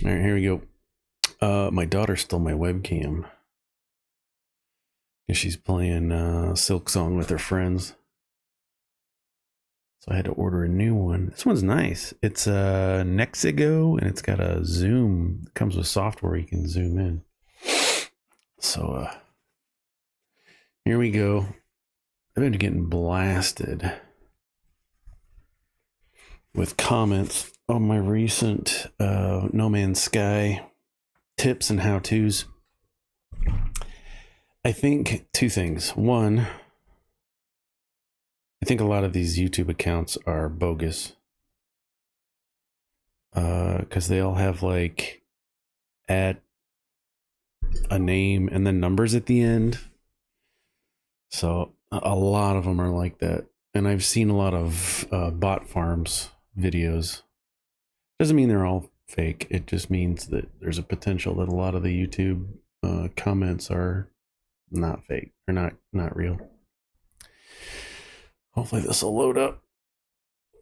All right, here we go. My daughter stole my webcam because she's playing Silk Song with her friends. So I had to order a new one. This one's nice. It's a Nexigo, and it's got a zoom. It comes with software you can zoom in. So here we go. I've been getting blasted with comments on my recent No Man's Sky tips and how-tos. I think two things. One, I think a lot of these YouTube accounts are bogus because they all have like at a name and then numbers at the end. So a lot of them are like that. And I've seen a lot of bot farms videos. Doesn't mean they're all fake. It just means that there's a potential that a lot of the YouTube comments are not fake. They're not real. Hopefully this will load up.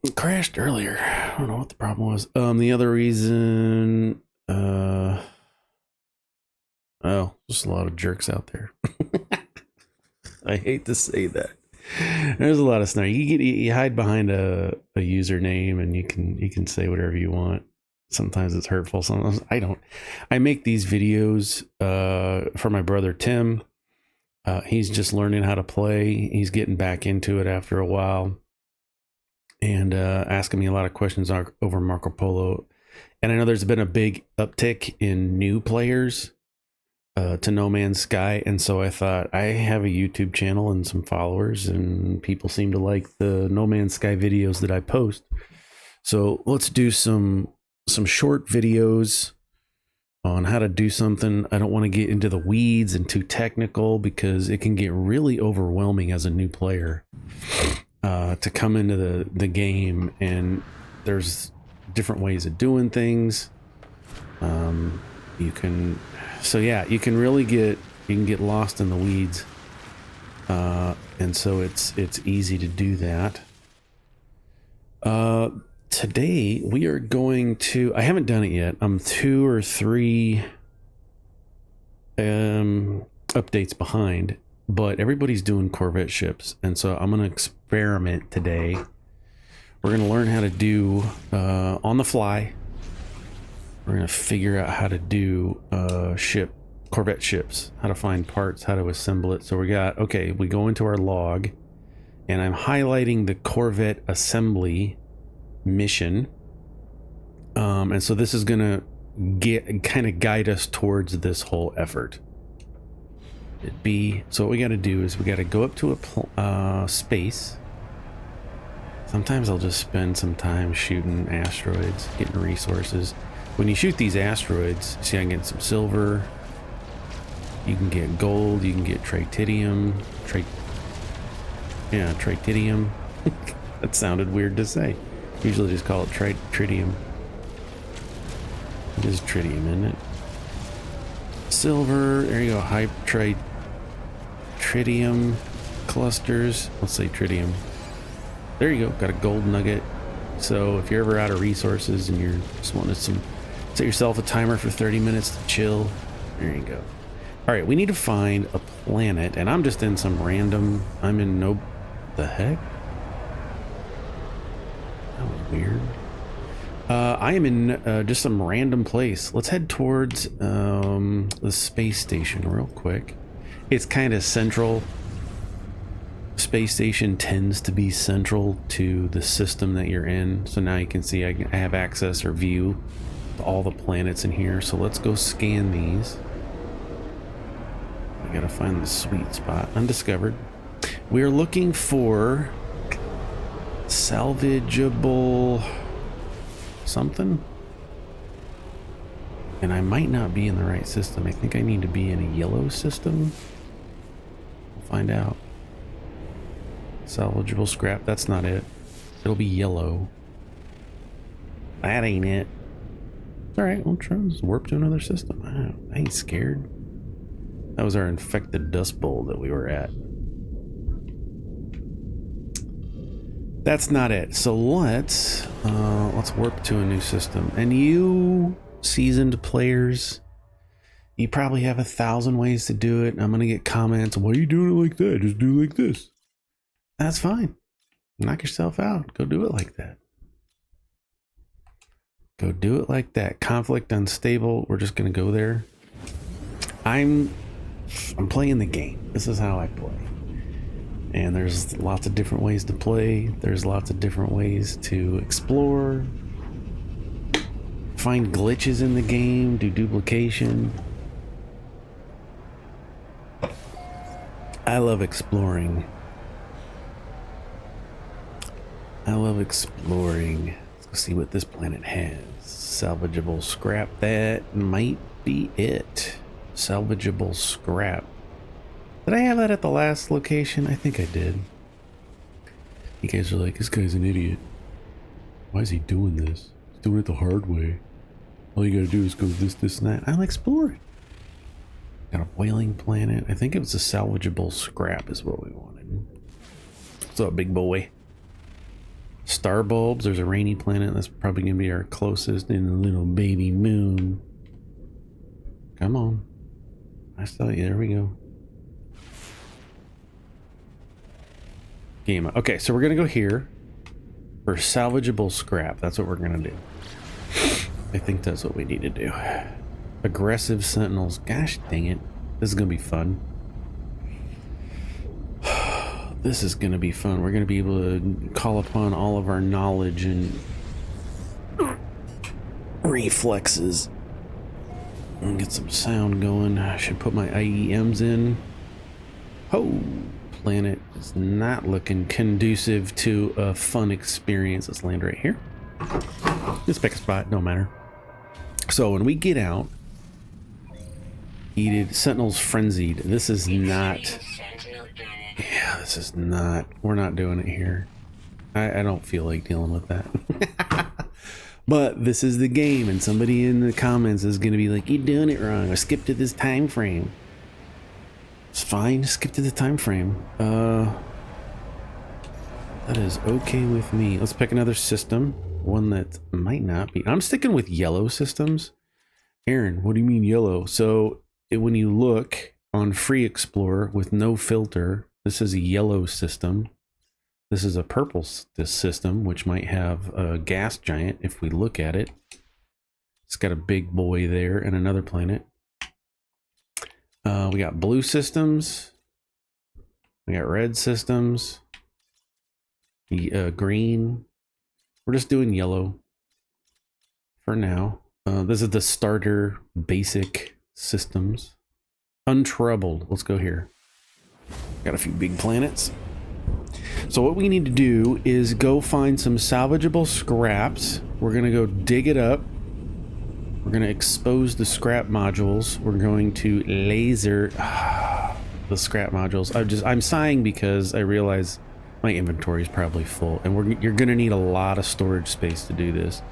It crashed earlier. I don't know what the problem was. The other reason, just a lot of jerks out there. I hate to say that. There's a lot of snark. You hide behind a username and you can say whatever you want. Sometimes it's hurtful. Sometimes I don't. I make these videos for my brother Tim. He's just learning how to play. He's getting back into it after a while, and asking me a lot of questions over Marco Polo. And I know there's been a big uptick in new players to No Man's Sky, and so I thought, I have a YouTube channel and some followers, and people seem to like the No Man's Sky videos that I post. So let's do some short videos on how to do something. I don't want to get into the weeds and too technical because it can get really overwhelming as a new player to come into the game, and there's different ways of doing things. You can really get lost in the weeds, and so it's easy to do that. Today we are going to, I haven't done it yet. I'm 2 or 3 updates behind, but everybody's doing Corvette ships, and so I'm going to experiment today. We're going to learn how to do on the fly. We're going to figure out how to do Corvette ships, how to find parts, how to assemble it. So we go into our log, and I'm highlighting the Corvette assembly mission, and so this is gonna kind of guide us towards this whole effort. So what we got to do is we got to go up to a space. Sometimes I'll just spend some time shooting asteroids, getting resources. When you shoot these asteroids, see, I can get some silver, you can get gold, you can get tritium. Tritium. That sounded weird to say. Usually just call it tritium. It is tritium, isn't it? Silver, there you go. High tritium clusters. Let's say tritium. There you go. Got a gold nugget. So if you're ever out of resources and you're just wanting to set yourself a timer for 30 minutes to chill, there you go. All right, we need to find a planet, and I'm just in some random. The heck? That was weird. I am in just some random place. Let's head towards the space station real quick. It's kind of central. Space station tends to be central to the system that you're in. So now you can see I have access or view to all the planets in here. So let's go scan these. I gotta find the sweet spot. Undiscovered. We are looking for salvageable something, and I might not be in the right system. I think I need to be in a yellow system. We'll find out. Salvageable scrap, that's not it. It'll be yellow. That ain't it. All right, we'll try to warp to another system. I ain't scared. That was our infected dust bowl that we were at. That's not it. So let's warp to a new system. And you seasoned players, you probably have 1,000 ways to do it. I'm going to get comments. Why are you doing it like that? Just do it like this. That's fine. Knock yourself out. Go do it like that. Go do it like that. Conflict unstable. We're just going to go there. I'm playing the game. This is how I play. And there's lots of different ways to play. There's lots of different ways to explore. Find glitches in the game. Do duplication. I love exploring. I love exploring. Let's go see what this planet has. Salvageable scrap. That might be it. Salvageable scrap. Did I have that at the last location? I think I did. You guys are like, this guy's an idiot. Why is he doing this? He's doing it the hard way. All you gotta do is go this, and that. I'm exploring. Got a boiling planet. I think it was a salvageable scrap is what we wanted. What's up, big boy? Star bulbs. There's a rainy planet. That's probably gonna be our closest. And a little baby moon. Come on. I saw you. There we go. Game. Okay, so we're gonna go here for salvageable scrap. That's what we're gonna do. I think that's what we need to do. Aggressive sentinels. Gosh dang it. This is gonna be fun. This is gonna be fun. We're gonna be able to call upon all of our knowledge and reflexes and get some sound going. I should put my IEMs in. Oh, planet is not looking conducive to a fun experience. Let's land right here. Just pick a spot, no matter. So when we get out, heated, sentinels frenzied. This is not. Yeah, this is not. We're not doing it here. I don't feel like dealing with that. But this is the game, and somebody in the comments is going to be like, "You're doing it wrong," or "Skip to this time frame." It's fine. Skip to the time frame. That is okay with me. Let's pick another system. One that might not be. I'm sticking with yellow systems. Aaron, what do you mean yellow? So when you look on Free Explorer with no filter, this is a yellow system. This is a purple system, which might have a gas giant if we look at it. It's got a big boy there and another planet. We got blue systems. We got red systems. Green. We're just doing yellow for now. This is the starter basic systems. Untroubled. Let's go here. Got a few big planets. So what we need to do is go find some salvageable scraps. We're going to go dig it up. We're going to expose the scrap modules. We're going to laser the scrap modules. I'm sighing because I realize my inventory is probably full, and you're going to need a lot of storage space to do this.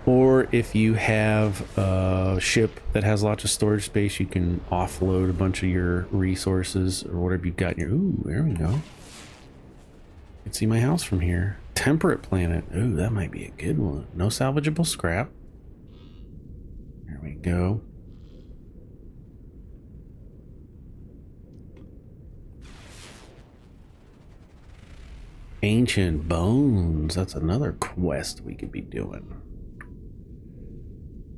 Or if you have a ship that has lots of storage space, you can offload a bunch of your resources or whatever you've got in your... Ooh, there we go. You can see my house from here. Temperate planet. Ooh, that might be a good one. No salvageable scrap. There we go. Ancient bones. That's another quest we could be doing.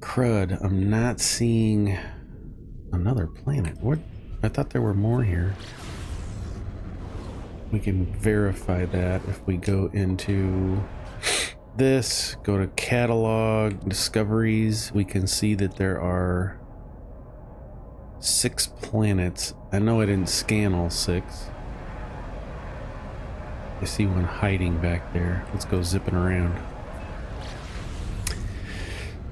Crud. I'm not seeing another planet. What? I thought there were more here. We can verify that if we go into this, go to catalog, discoveries, we can see that there are 6 planets. I know I didn't scan all 6. I see one hiding back there. Let's go zipping around.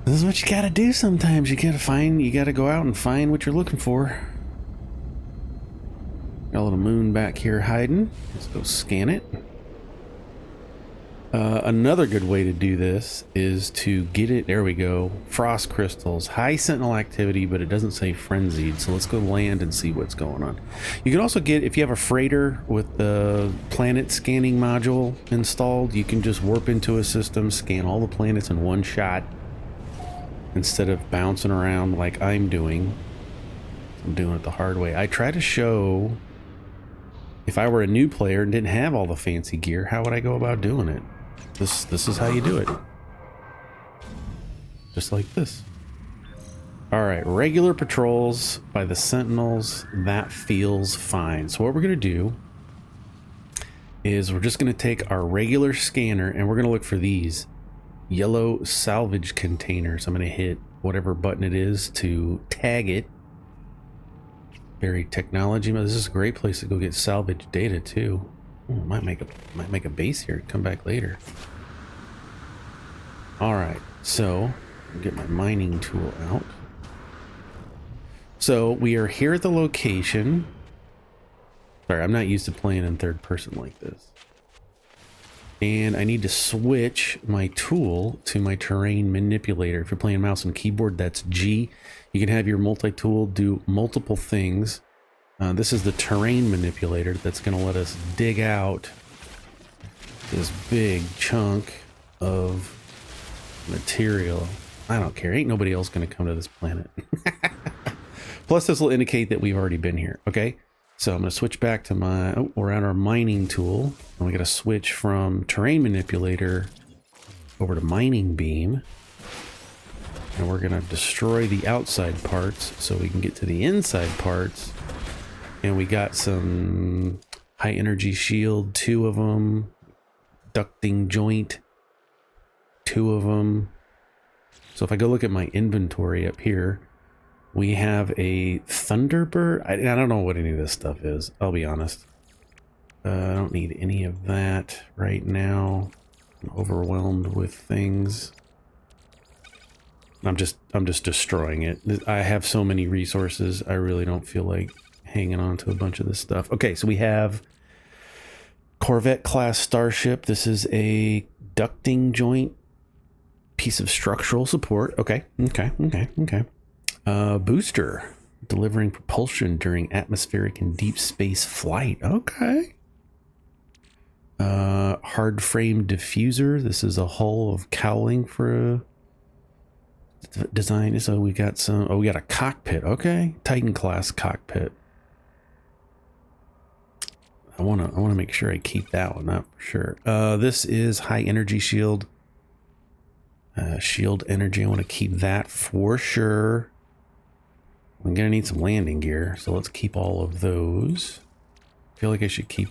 This is what you gotta do sometimes. You gotta go out and find what you're looking for. Got a little moon back here hiding. Let's go scan it. Another good way to do this is to get it. There we go. Frost crystals. High sentinel activity, but it doesn't say frenzied. So let's go land and see what's going on. You can also get, if you have a freighter with the planet scanning module installed, you can just warp into a system, scan all the planets in one shot. instead of bouncing around like I'm doing. I'm doing it the hard way. I try to show, if I were a new player and didn't have all the fancy gear, how would I go about doing it? This is how you do it. Just like this. Alright, regular patrols by the sentinels, that feels fine. So what we're going to do is we're just going to take our regular scanner and we're going to look for these yellow salvage containers. I'm going to hit whatever button it is to tag it. Very technology. This is a great place to go get salvage data too. Ooh, might make a base here. Come back later. All right, so I'll get my mining tool out. So we are here at the location. Sorry, I'm not used to playing in third person like this. And I need to switch my tool to my terrain manipulator. If you're playing mouse and keyboard, that's G. You can have your multi-tool do multiple things. This is the terrain manipulator that's going to let us dig out this big chunk of material. I don't care. Ain't nobody else going to come to this planet. Plus, this will indicate that we've already been here. Okay. So I'm going to switch back to my, we're at our mining tool. And we got to switch from terrain manipulator over to mining beam. And we're going to destroy the outside parts so we can get to the inside parts. And we got some high energy shield, 2 of them. Ducting joint, 2 of them. So if I go look at my inventory up here, we have a Thunderbird. I don't know what any of this stuff is. I'll be honest. I don't need any of that right now. I'm overwhelmed with things. I'm just destroying it. I have so many resources. I really don't feel like hanging on to a bunch of this stuff. Okay, so we have Corvette class starship. This is a ducting joint piece of structural support. Okay. Booster, delivering propulsion during atmospheric and deep space flight. Okay. Hard frame diffuser. This is a hull of cowling for a design. So we got some, we got a cockpit. Okay. Titan class cockpit. I want to make sure I keep that one up for sure. This is high energy shield. Shield energy. I want to keep that for sure. I'm gonna need some landing gear, so let's keep all of those. I feel like I should keep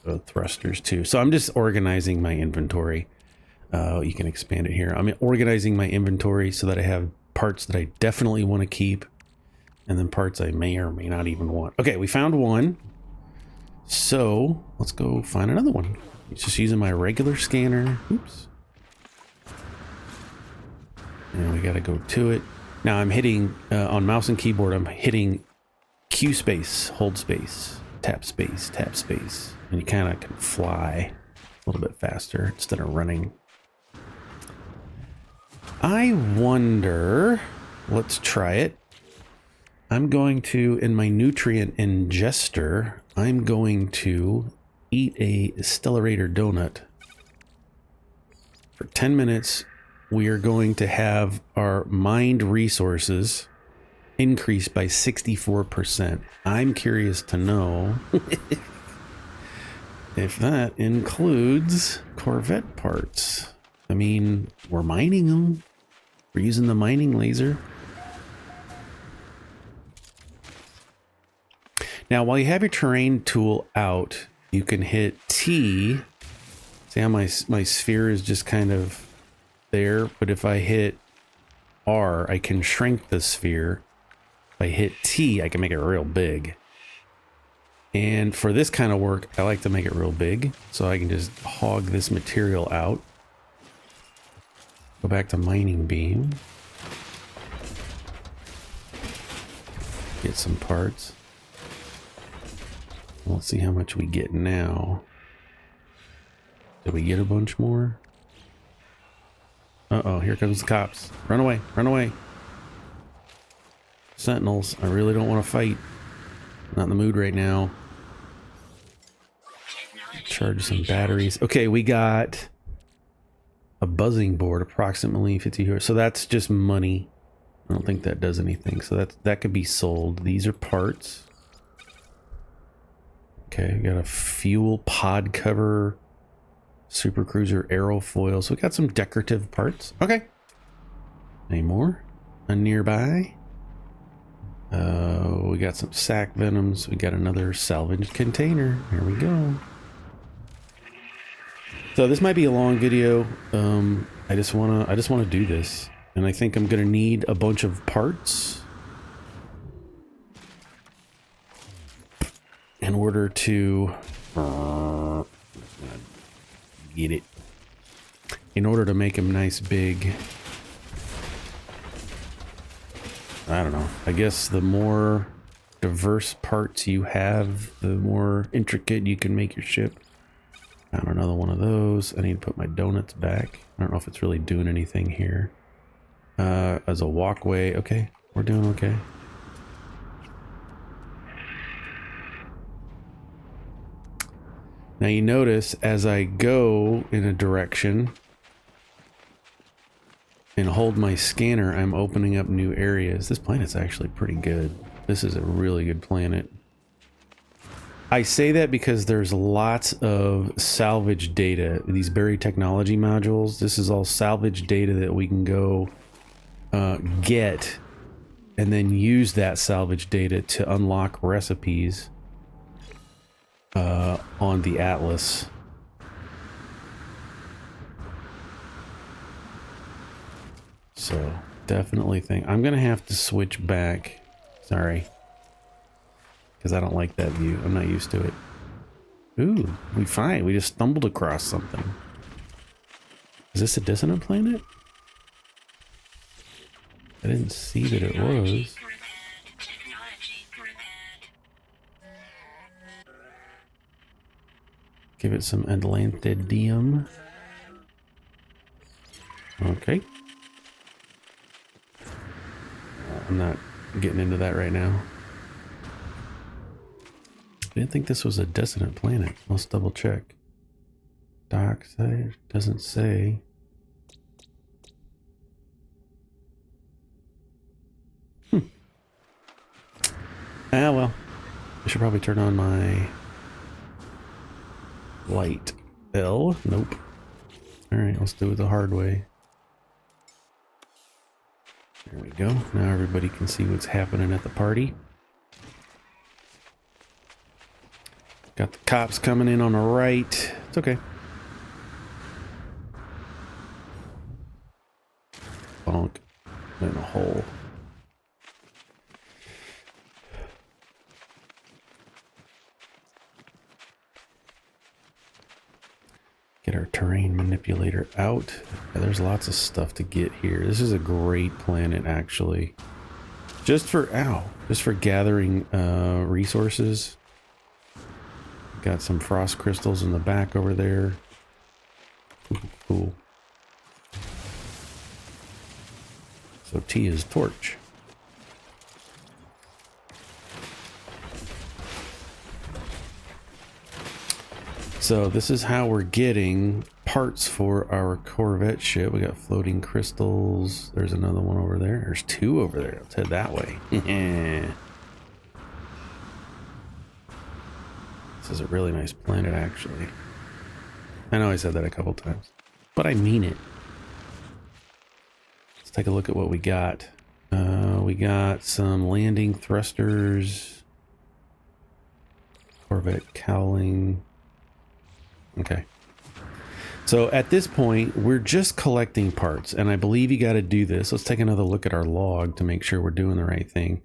the thrusters too. So I'm just organizing my inventory. You can expand it here. I'm organizing my inventory so that I have parts that I definitely want to keep, and then parts I may or may not even want. Okay, we found one. So let's go find another one. Just using my regular scanner. Oops. And we got to go to it. Now I'm hitting on mouse and keyboard. I'm hitting Q space, hold space, tap space, and you kind of can fly a little bit faster instead of running. I wonder. Let's try it. I'm going to, in my nutrient ingester, I'm going to eat a Stellarator donut for 10 minutes. We are going to have our mined resources increased by 64%. I'm curious to know if that includes Corvette parts. I mean, we're mining them. We're using the mining laser. Now, while you have your terrain tool out, you can hit T. See how my sphere is just kind of there, but if I hit R, I can shrink the sphere. If I hit T, I can make it real big. And for this kind of work, I like to make it real big, so I can just hog this material out. Go back to mining beam. Get some parts. Let's see how much we get now. Did we get a bunch more? Uh-oh, here comes the cops. Run away, run away. Sentinels, I really don't want to fight. Not in the mood right now. Charge some batteries. Okay, we got a buzzing board, approximately 50 euros. So that's just money. I don't think that does anything. So that could be sold. These are parts. Okay, we got a fuel pod cover, Super Cruiser aerofoil. So we got some decorative parts. Okay. Any more? A nearby. We got some sack venoms. We got another salvage container. Here we go. So this might be a long video. I just wanna do this, and I think I'm gonna need a bunch of parts in order to get it. In order to make them nice big. I don't know. I guess the more diverse parts you have, the more intricate you can make your ship. Found another one of those. I need to put my donuts back. I don't know if it's really doing anything here. As a walkway. Okay, we're doing okay. Now you notice as I go in a direction and hold my scanner, I'm opening up new areas. This planet's actually pretty good. This is a really good planet. I say that because there's lots of salvage data. These buried technology modules, this is all salvage data that we can go get and then use that salvage data to unlock recipes on the Atlas. So definitely think I'm gonna have to switch back. Sorry, because I don't like that view. I'm not used to it. Ooh, we just stumbled across something. Is this a dissonant planet? I didn't see that it was. Give it some Atlantidium. Okay. I'm not getting into that right now. I didn't think this was a dissonant planet. Let's double check. Dock site doesn't say. Ah, well. I should probably turn on my light. L? Nope. Alright, let's do it the hard way. There we go. Now everybody can see what's happening at the party. Got the cops coming in on the right. It's okay. Bonk. In a hole. Get our terrain manipulator out. Yeah, there's lots of stuff to get here. This is a great planet, actually. Just for gathering resources. Got some frost crystals in the back over there. Ooh, cool. So T is torch. So this is how we're getting parts for our Corvette ship. We got floating crystals. There's another one over there. There's two over there. Let's head that way. This is a really nice planet, actually. I know I said that a couple times, but I mean it. Let's take a look at what we got. We got some landing thrusters. Corvette cowling. Okay. So at this point, we're just collecting parts, and I believe you got to do this. Let's take another look at our log to make sure we're doing the right thing.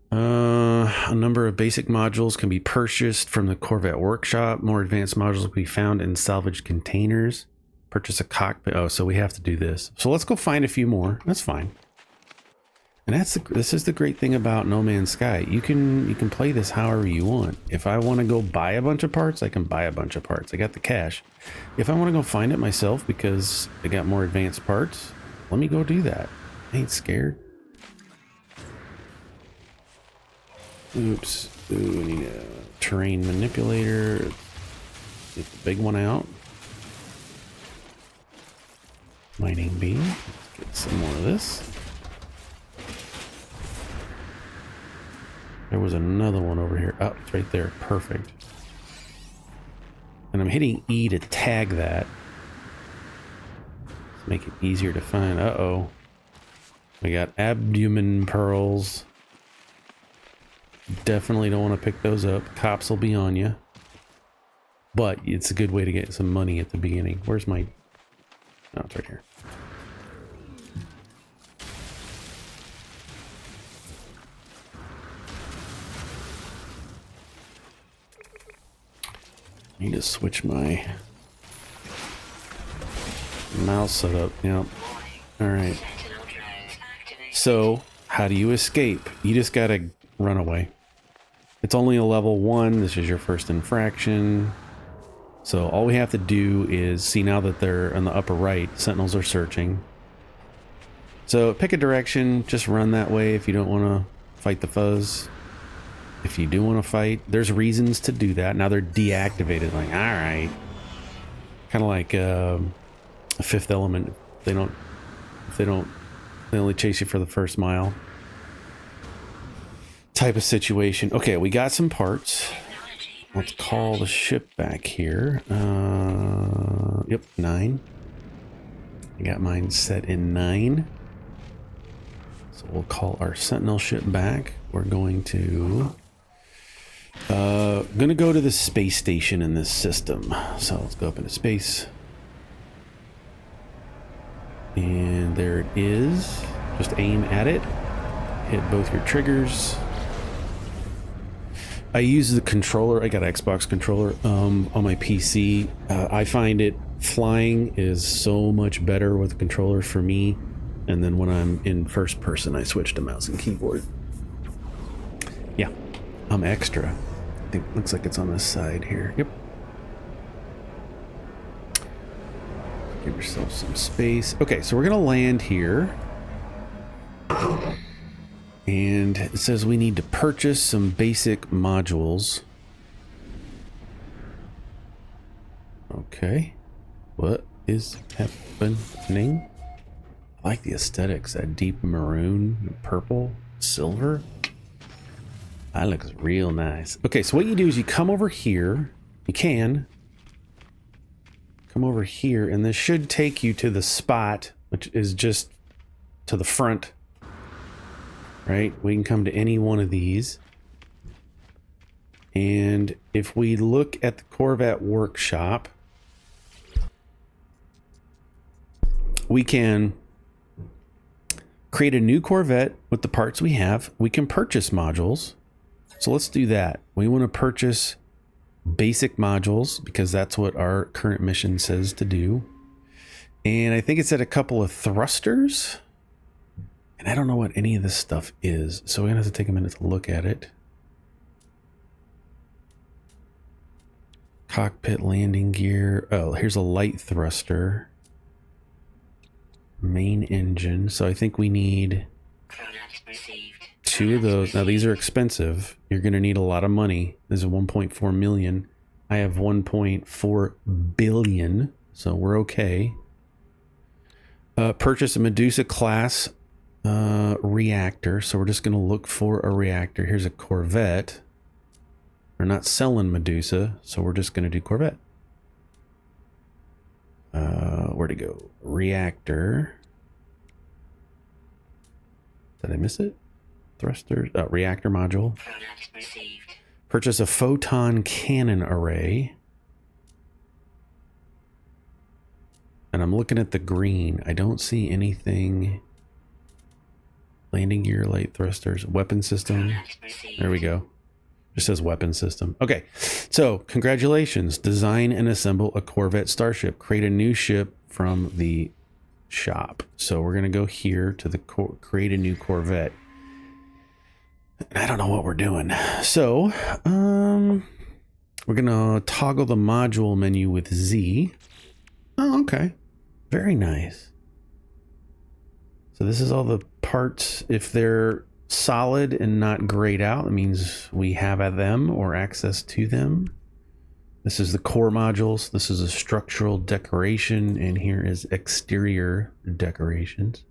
A number of basic modules can be purchased from the Corvette workshop. More advanced modules will be found in salvaged containers. Purchase a cockpit. Oh, so we have to do this. So let's go find a few more. That's fine. And this is the great thing about No Man's Sky. You can play this however you want. If I want to go buy a bunch of parts, I can buy a bunch of parts. I got the cash. If I want to go find it myself because I got more advanced parts, let me go do that. I ain't scared. Oops. Ooh, we need a terrain manipulator. Get the big one out. Mining beam. Let's get some more of this. There was another one over here. Oh, it's right there. Perfect. And I'm hitting E to tag that. Let's make it easier to find. Uh-oh. We got abdomen pearls. Definitely don't want to pick those up. Cops will be on you. But it's a good way to get some money at the beginning. Where's my... Oh, it's right here. I need to switch my mouse setup. Yep. Alright. So, how do you escape? You just gotta run away. It's only a level 1. This is your first infraction. So all we have to do is see now that they're in the upper right, sentinels are searching. So pick a direction, just run that way if you don't want to fight the fuzz. If you do want to fight, there's reasons to do that. Now they're deactivated, like, all right. Kind of like a Fifth Element. They only chase you for the first mile. Type of situation. Okay, we got some parts. Let's call the ship back here. Yep, 9. I got mine set in 9. So we'll call our Sentinel ship back. We're going to go to the space station in this system. So let's go up into space. And there it is. Just aim at it. Hit both your triggers. I use the controller. I got an Xbox controller on my PC. I find it flying is so much better with the controller for me. And then when I'm in first person, I switch to mouse and keyboard. Yeah, I'm extra. I think looks like it's on this side here. Yep. Give yourself some space. Okay, so we're gonna land here. And it says we need to purchase some basic modules. Okay. What is happening? I like the aesthetics. That deep maroon, purple, silver. That looks real nice. Okay, so what you do is you come over here. You can come over here, and this should take you to the spot, which is just to the front. Right, we can come to any one of these. And if we look at the Corvette workshop, we can create a new Corvette with the parts we have. We can purchase modules. So let's do that. We want to purchase basic modules because that's what our current mission says to do. And I think it's at a couple of thrusters. And I don't know what any of this stuff is, so we're gonna have to take a minute to look at it. Cockpit landing gear. Oh, here's a light thruster. Main engine. So I think we need 2 of those. Now these are expensive. You're gonna need a lot of money. This is 1.4 million. I have 1.4 billion, so we're okay. Purchase a Medusa class reactor. So we're just going to look for a reactor. Here's a Corvette. We're not selling Medusa, so we're just going to do Corvette. Where'd it go? Reactor. Did I miss it? Thruster. Reactor module. Purchase a photon cannon array. And I'm looking at the green. I don't see anything. Landing gear, light thrusters, weapon system. There we go. Just says weapon system. Okay, so congratulations. Design and assemble a Corvette starship. Create a new ship from the shop. So we're gonna go here to the create a new Corvette. I don't know what we're doing. So we're gonna toggle the module menu with Z. Oh, okay. Very nice. So this is all the parts. If they're solid and not grayed out, it means we have them or access to them. This is the core modules. This is a structural decoration, and here is exterior decorations.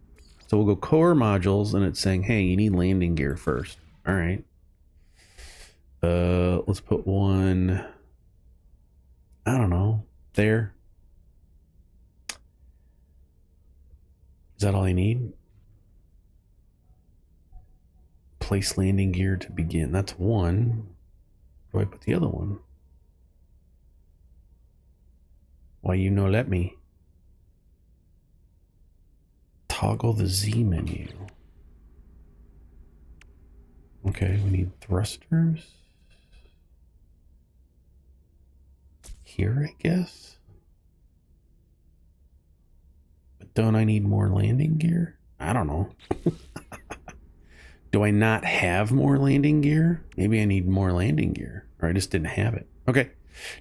So we'll go core modules, and it's saying, hey, you need landing gear first. All right. Let's put one, I don't know, there. Is that all I need? Place landing gear to begin. That's one. Where do I put the other one? Why you no let me? Toggle the Z menu. Okay, we need thrusters. Here, I guess. But don't I need more landing gear? I don't know. Do I not have more landing gear? Maybe I need more landing gear, or I just didn't have it. Okay,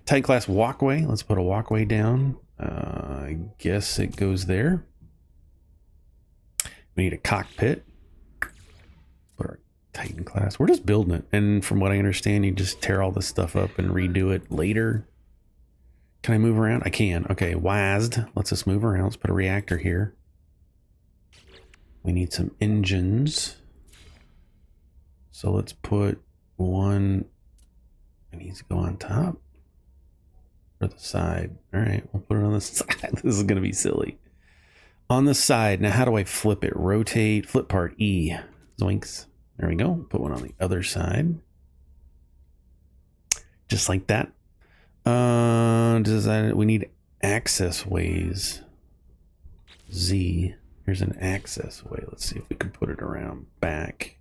Titan class walkway. Let's put a walkway down. I guess it goes there. We need a cockpit. Put our Titan class. We're just building it, and from what I understand, you just tear all this stuff up and redo it later. Can I move around? I can. Okay, WASD. Let's just move around. Let's put a reactor here. We need some engines. So let's put one. It needs to go on top or the side. All right, we'll put it on the side. This is going to be silly. On the side. Now, how do I flip it? Rotate, flip part E. Zoinks. There we go. Put one on the other side. Just like that. We need access ways. Z. Here's an access way. Let's see if we can put it around back.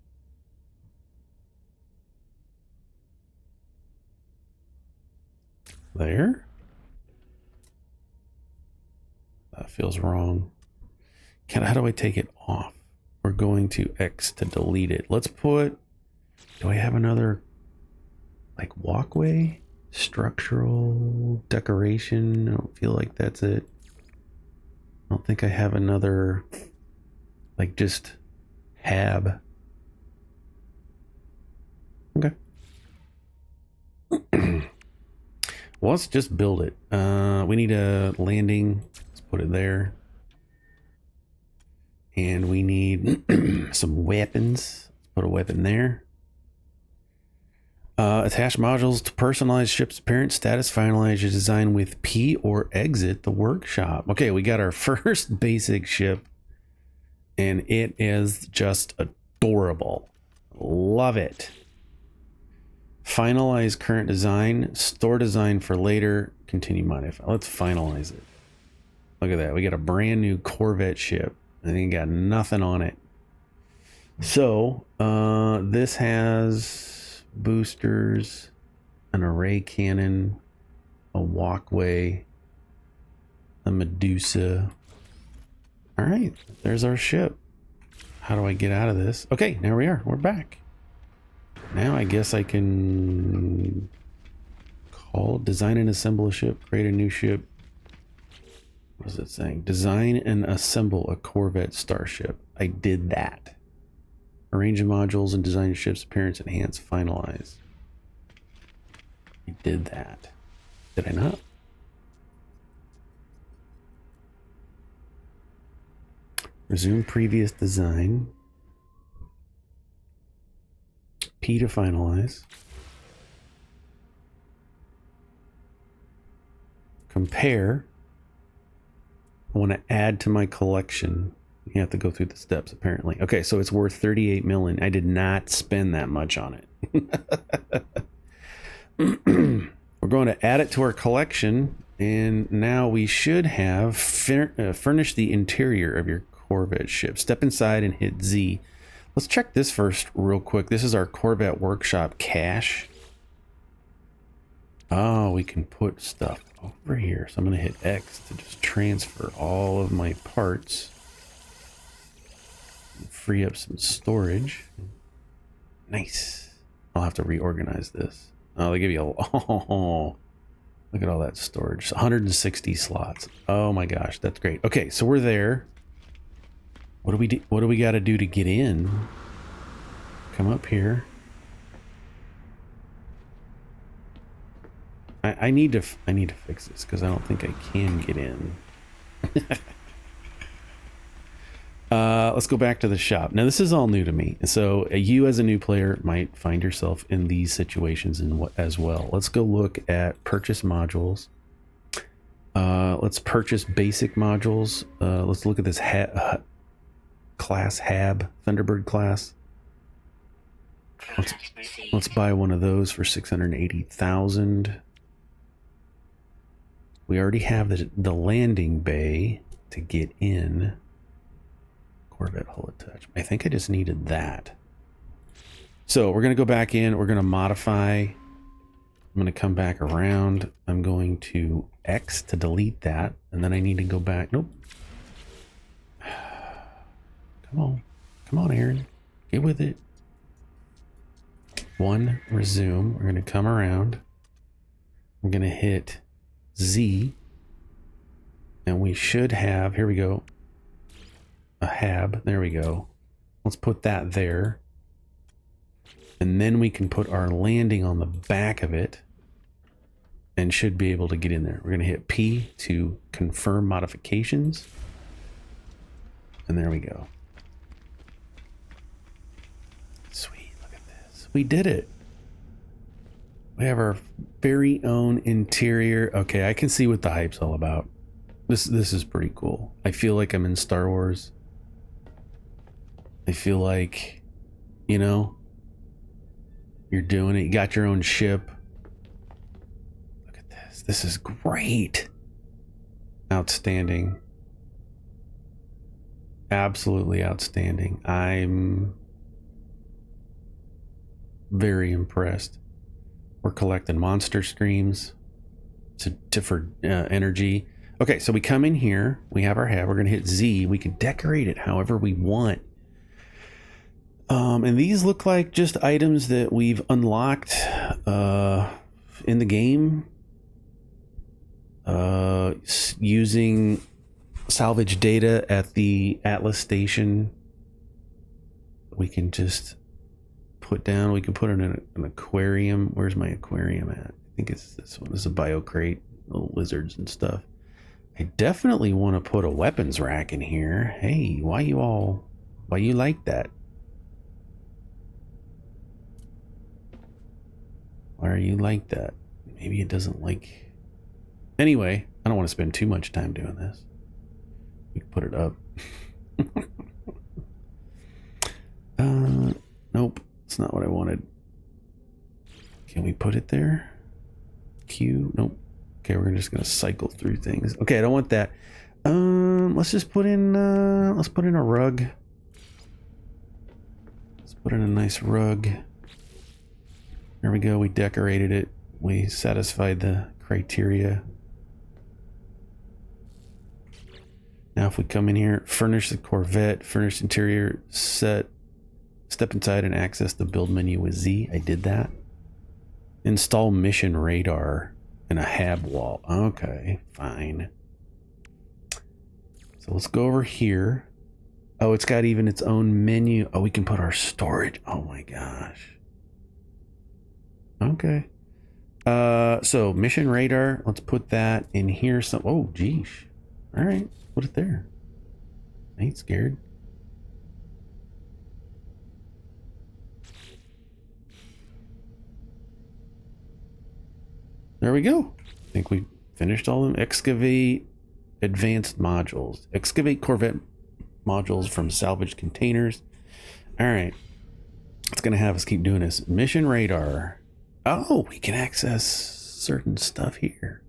There. That feels wrong. How do I take it off? We're going to X to delete it. Let's put, do I have another like walkway? Structural decoration. I don't feel like that's it. I don't think I have another like just hab. Okay. Well, let's just build it. We need a landing. Let's put it there. And we need some weapons. Let's put a weapon there. Attach modules to personalize ship's appearance status. Finalize your design with P or exit the workshop. Okay, we got our first basic ship. And it is just adorable. Love it. Finalize current design. Store design for later. Continue modify. Let's finalize it. Look at that. We got a brand new Corvette ship. And it got nothing on it. So, this has boosters, an array cannon, a walkway, a Medusa. All right, there's our ship. How do I get out of this? Okay, there we are. We're back. Now I guess I can call, design and assemble a ship, create a new ship. What is it saying? Design and assemble a Corvette starship. I did that. Arrange the modules and design your ship's appearance, enhance, finalize. I did that. Did I not? Resume previous design. P to finalize. Compare. I want to add to my collection. You have to go through the steps, apparently. Okay, so it's worth 38 million. I did not spend that much on it. We're going to add it to our collection, and now we should have furnished the interior of your Corvette ship. Step inside and hit Z. Let's check this first real quick. This is our Corvette workshop cache. Oh, we can put stuff over here. So I'm going to hit X to just transfer all of my parts. Free up some storage. Nice. I'll have to reorganize this. Oh, they give you a... Oh, look at all that storage. 160 slots. Oh my gosh, that's great. Okay, so we're there. What do we do? What do we got to do to get in? Come up here. I need to fix this because I don't think I can get in. Let's go back to the shop. Now this is all new to me, so you as a new player might find yourself in these situations as well. Let's go look at purchase modules. Let's purchase basic modules. Let's look at this class Hab Thunderbird class. Let's buy one of those for 680,000. We already have the landing bay to get in. Corvette hull attachment. I think I just needed that. So we're going to go back in. We're going to modify. I'm going to come back around. I'm going to X to delete that. And then I need to go back. Nope. Come on. Come on, Aaron. Get with it. 1, resume. We're going to come around. I'm going to hit Z. And we should have, here we go, a Hab. There we go. Let's put that there. And then we can put our landing on the back of it and should be able to get in there. We're going to hit P to confirm modifications. And there we go. Sweet. Look at this. We did it. We have our very own interior. Okay, I can see what the hype's all about. This is pretty cool. I feel like I'm in Star Wars. I feel like, you know, you're doing it. You got your own ship. Look at this. This is great. Outstanding. Absolutely outstanding. I'm very impressed. We're collecting monster screams for energy. Okay, so we come in here. We have our head. We're going to hit Z. We can decorate it however we want. And these look like just items that we've unlocked in the game using salvage data at the Atlas station. We can just put down, we can put in an aquarium. Where's my aquarium at? I think it's this one. This is a bio crate, little lizards and stuff. I definitely want to put a weapons rack in here. Hey, why you like that? Why are you like that? Maybe it doesn't like... Anyway, I don't want to spend too much time doing this. We can put it up. Nope. That's not what I wanted. Can we put it there? Q? Nope. Okay, we're just gonna cycle through things. Okay, I don't want that. Let's just put in a rug. Let's put in a nice rug. There we go. We decorated it. We satisfied the criteria. Now if we come in here, furnish the Corvette, furnish interior, step inside and access the build menu with Z. I did that. Install mission radar and a hab wall. Okay, fine. So let's go over here. Oh, it's got even its own menu. Oh, we can put our storage. Oh my gosh. Okay. So mission radar. Let's put that in here. Oh, geez. All right, put it there. I ain't scared. There we go. I think we finished all of them. Excavate advanced modules. Excavate Corvette modules from salvaged containers. All right. It's going to have us keep doing this. Mission radar. Oh, we can access certain stuff here.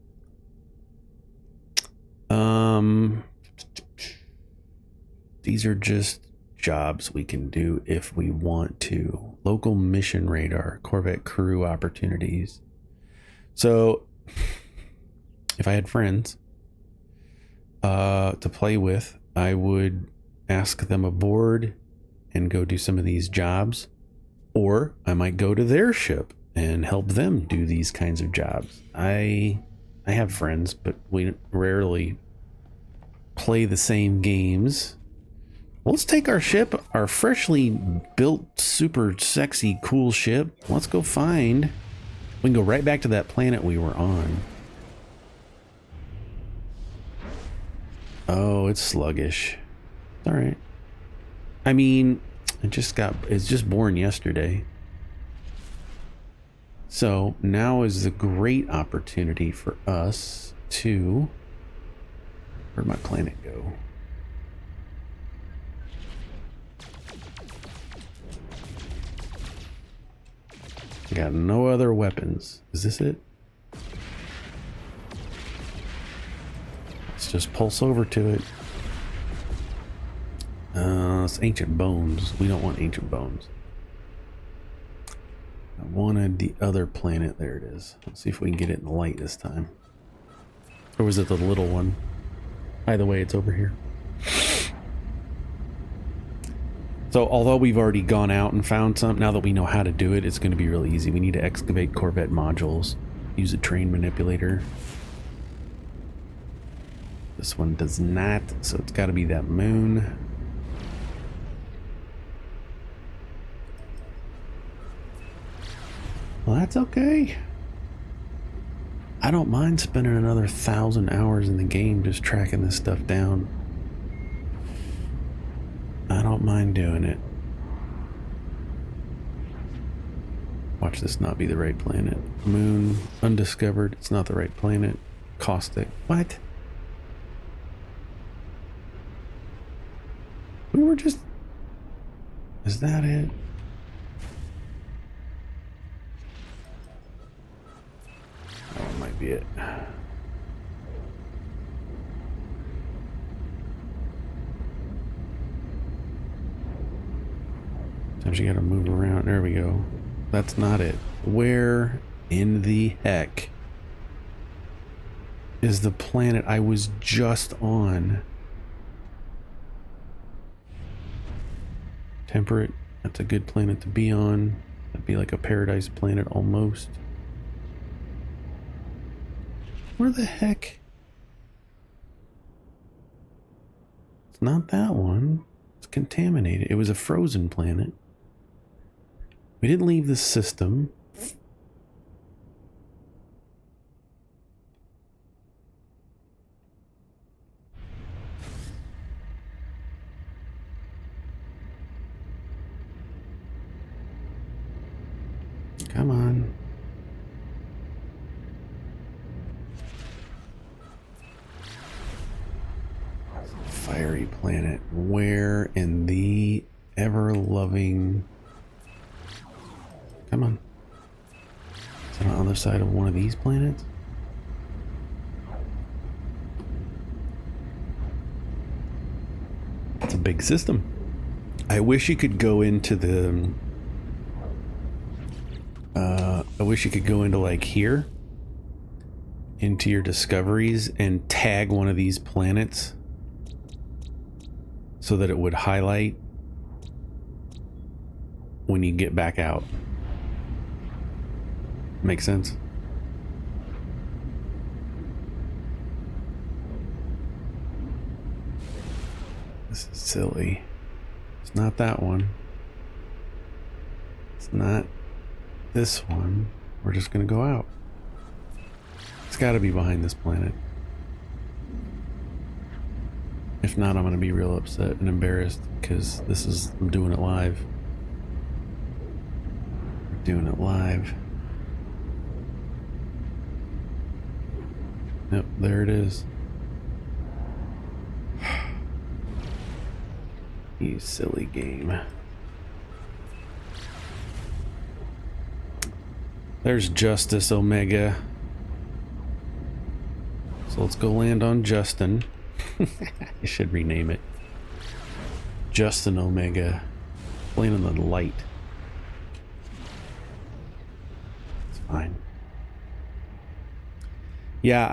These are just jobs we can do if we want to. Local mission radar, Corvette crew opportunities. So if I had friends to play with, I would ask them aboard and go do some of these jobs, or I might go to their ship and help them do these kinds of jobs. I have friends, but we rarely play the same games. Let's take our ship, our freshly built, super sexy, cool ship. Let's go find We can go right back to that planet we were on. Oh, it's sluggish. It's all right. I mean, it's just born yesterday. So now is a great opportunity for us to... Where'd my planet go? Got no other weapons. Is this it? Let's just pulse over to it. It's ancient bones. We don't want ancient bones. I wanted the other planet. There it is. Let's see if we can get it in the light this time. Or was it the little one? Either way, it's over here. So although we've already gone out and found some, now that we know how to do it, it's going to be really easy. We need to excavate Corvette modules. Use a train manipulator. This one does not, so it's got to be that moon. Well, that's okay. I don't mind spending another 1,000 hours in the game just tracking this stuff down. I don't mind doing it. Watch this not be the right planet. Moon, undiscovered. It's not the right planet. Caustic. What? We were just... Is that it? That might be it. Sometimes you gotta move around. There we go. That's not it. Where in the heck is the planet I was just on? Temperate. That's a good planet to be on. That'd be like a paradise planet almost. Where the heck? It's not that one. It's contaminated. It was a frozen planet. We didn't leave the system. Come on. Fiery planet. Where in the ever-loving... Come on. Is it on the other side of one of these planets? It's a big system. I wish you could go into the... I wish you could go into like here, into your discoveries and tag one of these planets so that it would highlight when you get back out. Make sense? This is silly. It's not that one. It's not this one. We're just gonna go out. It's gotta be behind this planet. If not, I'm gonna be real upset and embarrassed because I'm doing it live. We're doing it live. Yep, there it is. You silly game. There's Justice Omega. So let's go land on Justin. I should rename it. Justin Omega. Land on the light. It's fine. Yeah,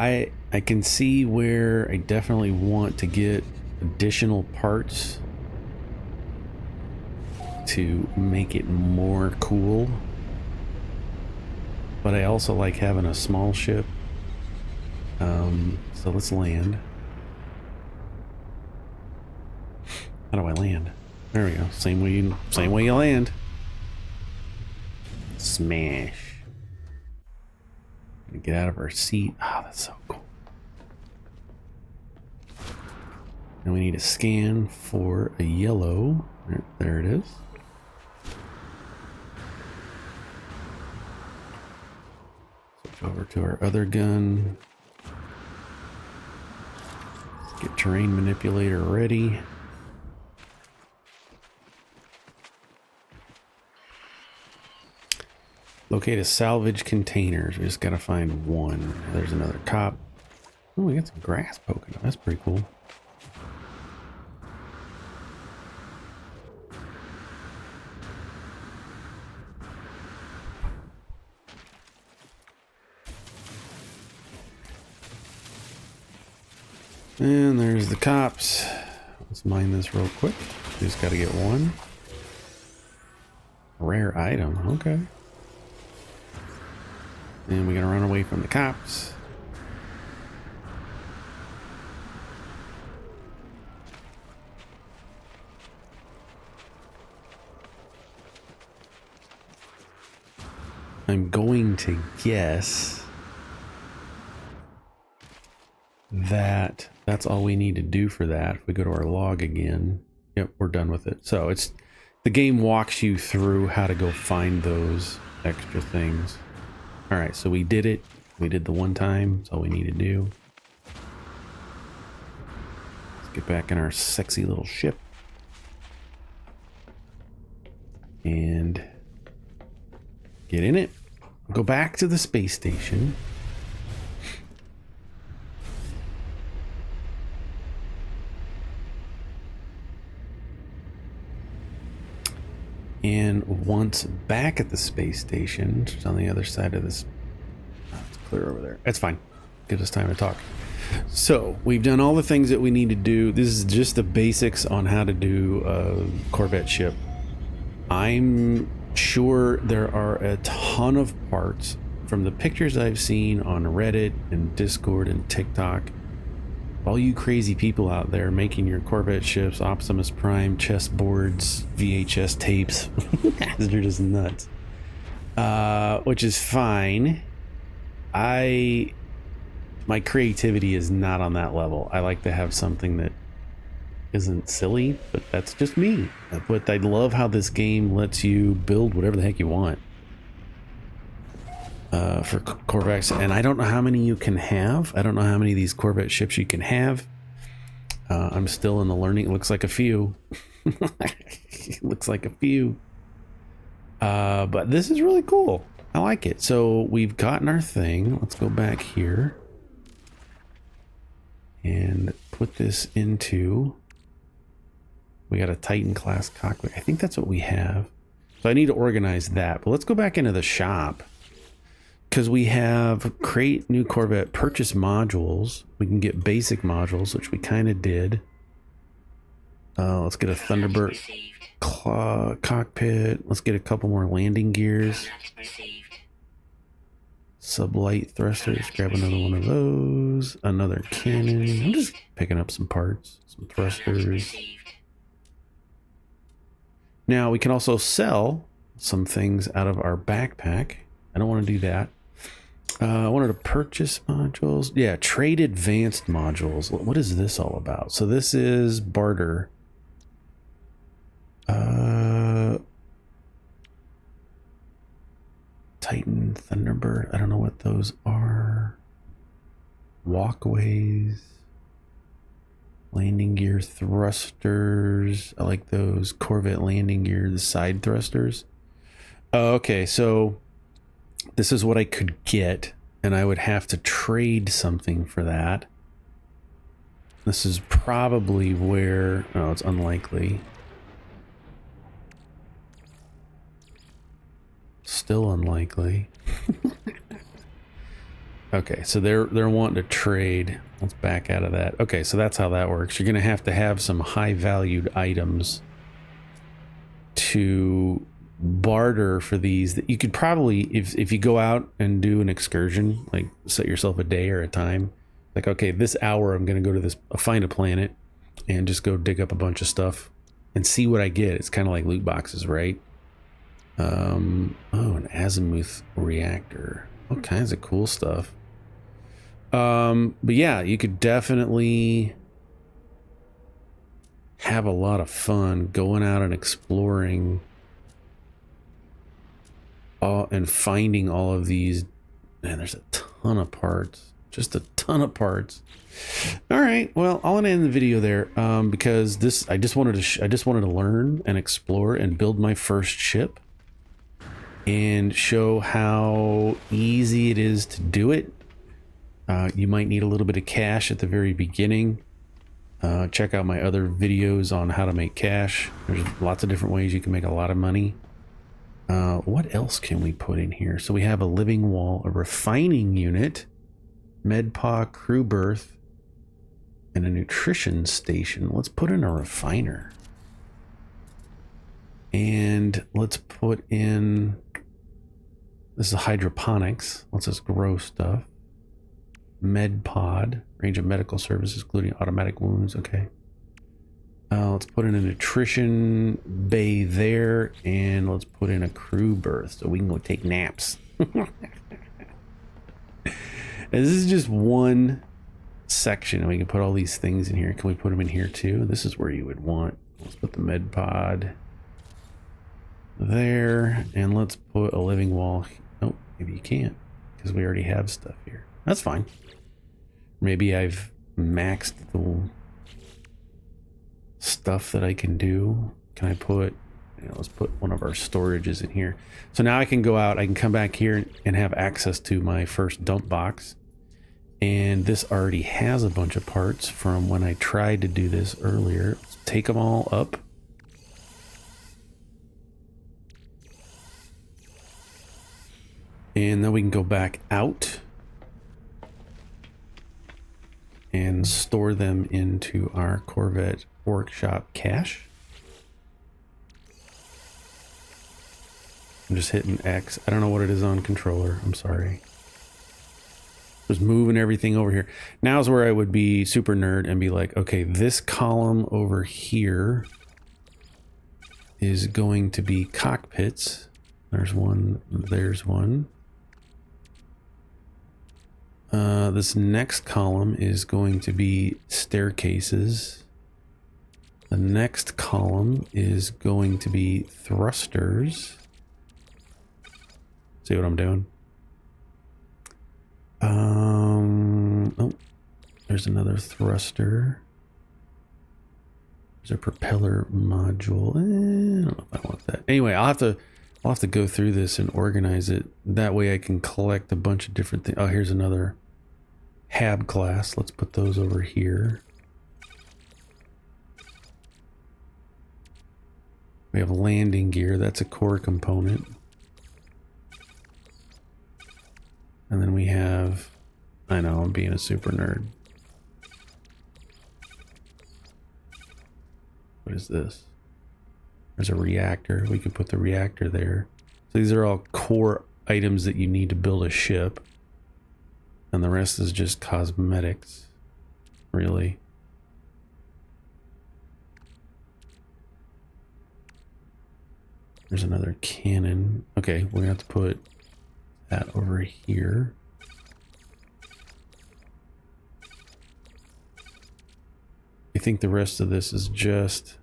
I can see where I definitely want to get additional parts to make it more cool. But I also like having a small ship. So let's land. How do I land? There we go. Same way you land. Smash. Gonna get out of our seat. Oh, that's so cool. And we need to scan for a yellow. There it is. Switch over to our other gun. Get terrain manipulator ready. Locate a salvage containers. We just gotta find one. There's another cop. Oh, we got some grass poking up. That's pretty cool. And there's the cops. Let's mine this real quick. Just gotta get one. Rare item, okay. And we're gonna run away from the cops. I'm going to guess that that's all we need to do for that. If we go to our log again, yep, we're done with it. So it's the game walks you through how to go find those extra things. All right, so we did it. We did the one time. That's all we need to do. Let's get back in our sexy little ship. And get in it. Go back to the space station. And once back at the space station, which is on the other side of this, oh, it's clear over there. That's fine. Gives us time to talk. So we've done all the things that we need to do. This is just the basics on how to do a Corvette ship. I'm sure there are a ton of parts from the pictures I've seen on Reddit and Discord and TikTok. All you crazy people out there making your Corvette ships, Optimus Prime, chessboards, VHS tapes. They're just nuts. Which is fine. My creativity is not on that level. I like to have something that isn't silly, but that's just me. But I love how this game lets you build whatever the heck you want. For Corvettes, and I don't know how many you can have. I don't know how many of these Corvette ships you can have. I'm still in the learning. It looks like a few. It looks like a few. But this is really cool. I like it. So we've gotten our thing. Let's go back here and put this into. We got a Titan class cockpit. I think that's what we have. So I need to organize that. But let's go back into the shop. Because we have create new Corvette, purchase modules. We can get basic modules, which we kind of did. Let's get a Thunderbird cockpit. Let's get a couple more landing gears. Sublight thrusters. Grab another one of those. Another cannon. I'm just picking up some parts. Some thrusters. Now we can also sell some things out of our backpack. I don't want to do that. I wanted to purchase modules. Yeah, trade advanced modules. What is this all about? So this is barter. Titan, Thunderbird. I don't know what those are. Walkways. Landing gear thrusters. I like those Corvette landing gear, the side thrusters. Okay, so this is what I could get, and I would have to trade something for that. This is probably where... Oh, it's unlikely. Still unlikely. Okay, so they're wanting to trade. Let's back out of that. Okay, so that's how that works. You're going to have some high-valued items to barter for these. That you could probably, if you go out and do an excursion, like set yourself a day or a time, like, okay, this hour I'm going to go to this, find a planet and just go dig up a bunch of stuff and see what I get. It's kind of like loot boxes, right? Oh, an azimuth reactor. All kinds of cool stuff. But yeah, you could definitely have a lot of fun going out and exploring and finding all of these. Man, there's a ton of parts, just a ton of parts. All right, well, I'll end the video there because this I just wanted to learn and explore and build my first ship and show how easy it is to do it. You might need a little bit of cash at the very beginning. Check out my other videos on how to make cash. There's lots of different ways you can make a lot of money. What else can we put in here? So we have a living wall, a refining unit, medpa crew berth, and a nutrition station. Let's put in a refiner. And let's put in, this is hydroponics. Let's just grow stuff. Med pod, range of medical services, including automatic wounds. Okay. Let's put in a nutrition bay there, and let's put in a crew berth so we can go take naps. This is just one section, and we can put all these things in here. Can we put them in here too? This is where you would want. Let's put the med pod there, and let's put a living wall. Oh, maybe you can't because we already have stuff here. That's fine. Maybe I've maxed the stuff that I can do. Can I put, let's put one of our storages in here. So now I can go out, I can come back here and have access to my first dump box. And this already has a bunch of parts from when I tried to do this earlier. Let's take them all up. And then we can go back out and store them into our Corvette workshop cache. I'm just hitting X. I don't know what it is on controller. I'm sorry. Just moving everything over here. Now's where I would be super nerd and be like, okay, this column over here is going to be cockpits. There's one. There's one. This next column is going to be staircases. The next column is going to be thrusters. See what I'm doing? Oh, there's another thruster. There's a propeller module. I don't know if I want that. Anyway, I'll have to go through this and organize it. That way I can collect a bunch of different things. Oh, here's another Hab class. Let's put those over here. We have landing gear. That's a core component. And then we have, I know, I'm being a super nerd. What is this? There's a reactor. We could put the reactor there. So these are all core items that you need to build a ship. And the rest is just cosmetics, really. There's another cannon. Okay, we're gonna have to put that over here. I think the rest of this is just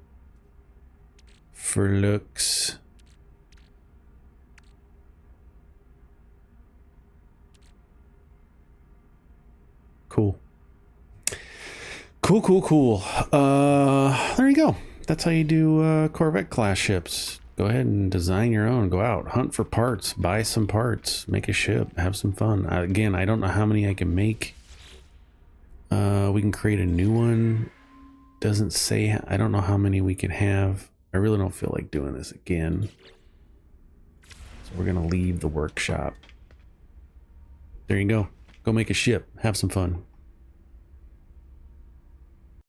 for looks. Cool. Cool. There you go. That's how you do Corvette class ships. Go ahead and design your own. Go out, hunt for parts, buy some parts, make a ship, have some fun. Again, I don't know how many I can make. We can create a new one. Doesn't say, I don't know how many we can have. I really don't feel like doing this again. So we're gonna leave the workshop. There you go. Go make a ship. Have some fun.